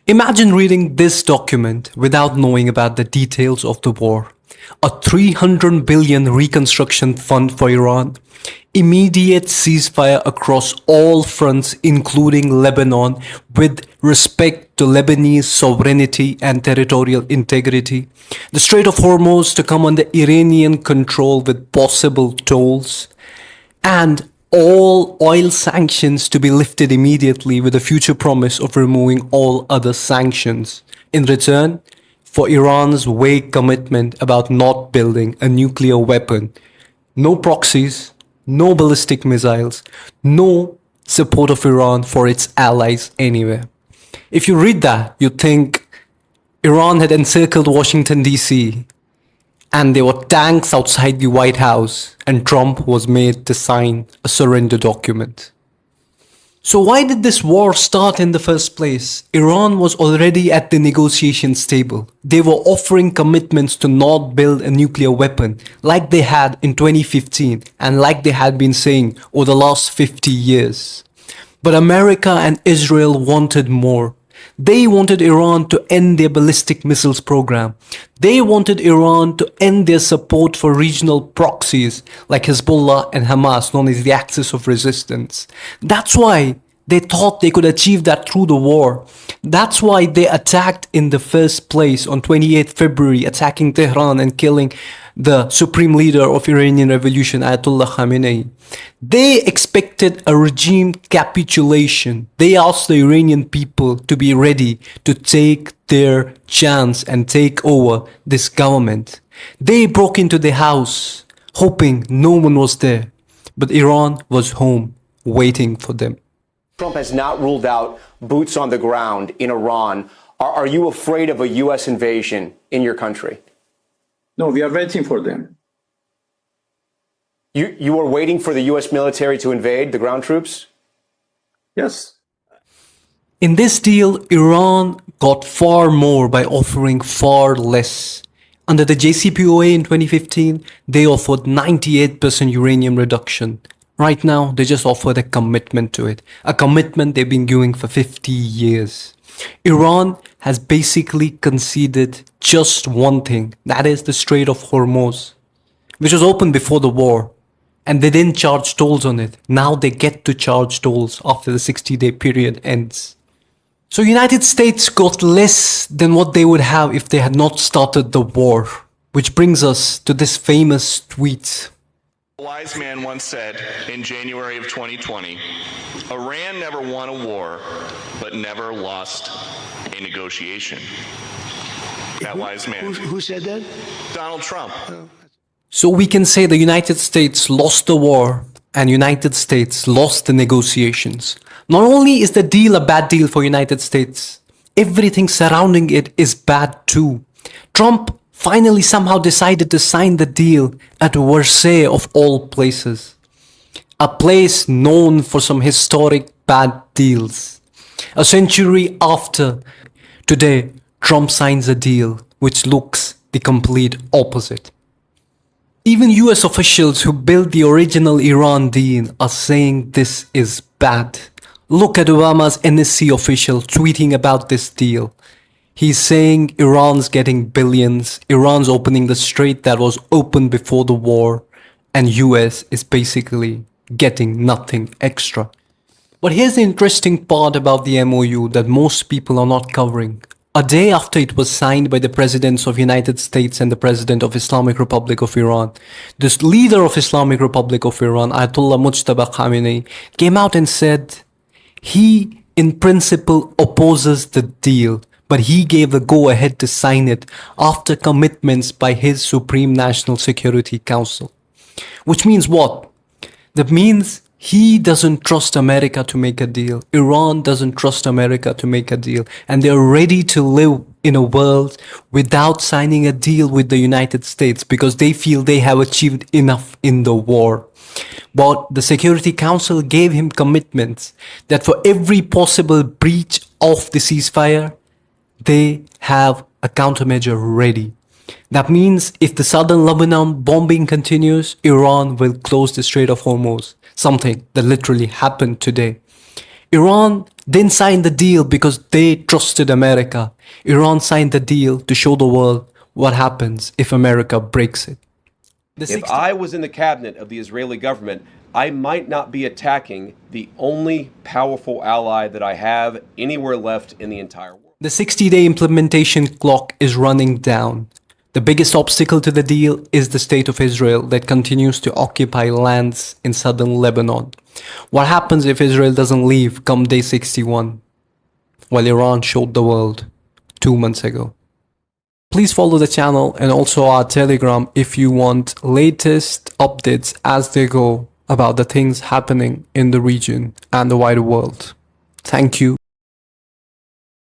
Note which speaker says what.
Speaker 1: Imagine reading this document without knowing about the details of the war. A 300 billion reconstruction fund for Iran, immediate ceasefire across all fronts including Lebanon with respect to Lebanese sovereignty and territorial integrity, the Strait of Hormuz to come under Iranian control with possible tolls, and all oil sanctions to be lifted immediately with a future promise of removing all other sanctions. In return, for Iran's vague commitment about not building a nuclear weapon, no proxies, no ballistic missiles, no support of Iran for its allies anywhere. If you read that, you think Iran had encircled Washington DC and there were tanks outside the White House and Trump was made to sign a surrender document. So why did this war start in the first place? Iran was already at the negotiations table. They were offering commitments to not build a nuclear weapon like they had in 2015 and like they had been saying over the last 50 years. But America and Israel wanted more. They wanted Iran to end their ballistic missiles program. They wanted Iran to end their support for regional proxies like Hezbollah and Hamas, known as the Axis of Resistance. That's why they thought they could achieve that through the war. That's why they attacked in the first place on 28th February, attacking Tehran and killing the supreme leader of Iranian revolution, Ayatollah Khamenei. They expected a regime capitulation. They asked the Iranian people to be ready to take their chance and take over this government. They broke into the house, hoping no one was there. But Iran was home, waiting for them.
Speaker 2: Trump has not ruled out boots on the ground in Iran. Are you afraid of a U.S. invasion in your country?
Speaker 3: No, we are waiting for them.
Speaker 2: You are waiting for the U.S. military to invade, the ground troops?
Speaker 3: Yes.
Speaker 1: In this deal, Iran got far more by offering far less. Under the JCPOA in 2015, they offered 98% uranium reduction. Right now, they just offered a commitment to it. A commitment they've been giving for 50 years. Iran has basically conceded just one thing. That is the Strait of Hormuz, which was open before the war. And they didn't charge tolls on it. Now they get to charge tolls after the 60-day period ends. So United States got less than what they would have if they had not started the war. Which brings us to this famous tweet.
Speaker 4: A wise man once said in January of 2020, Iran never won a war, but never lost a negotiation. That wise man.
Speaker 5: Who said that?
Speaker 4: Donald Trump.
Speaker 1: So we can say the United States lost the war and United States lost the negotiations. Not only is the deal a bad deal for United States, everything surrounding it is bad too. Trump finally somehow decided to sign the deal at Versailles of all places. A place known for some historic bad deals. A century after, today, Trump signs a deal which looks the complete opposite. Even US officials who built the original Iran deal are saying this is bad. Look at Obama's NSC official tweeting about this deal. He's saying Iran's getting billions, Iran's opening the strait that was open before the war, and US is basically getting nothing extra. But here's the interesting part about the MOU that most people are not covering. A day after it was signed by the presidents of United States and the president of Islamic Republic of Iran, this leader of Islamic Republic of Iran, Ayatollah Mujtaba Khamenei, came out and said he in principle opposes the deal, but he gave the go-ahead to sign it after commitments by his Supreme National Security Council. Which means what? That means he doesn't trust America to make a deal. Iran doesn't trust America to make a deal. And they're ready to live in a world without signing a deal with the United States because they feel they have achieved enough in the war. But the Security Council gave him commitments that for every possible breach of the ceasefire, they have a countermeasure ready. That means if the southern Lebanon bombing continues, Iran will close the Strait of Hormuz, something that literally happened today. Iran didn't sign the deal because they trusted America. Iran signed the deal to show the world what happens if America breaks it.
Speaker 5: If I was in the cabinet of the Israeli government, I might not be attacking the only powerful ally that I have anywhere left in the entire world.
Speaker 1: The 60-day implementation clock is running down. The biggest obstacle to the deal is the state of Israel that continues to occupy lands in southern Lebanon. What happens if Israel doesn't leave come day 61? Well, Iran showed the world 2 months ago. Please follow the channel and also our Telegram if you want latest updates as they go about the things happening in the region and the wider world. Thank you.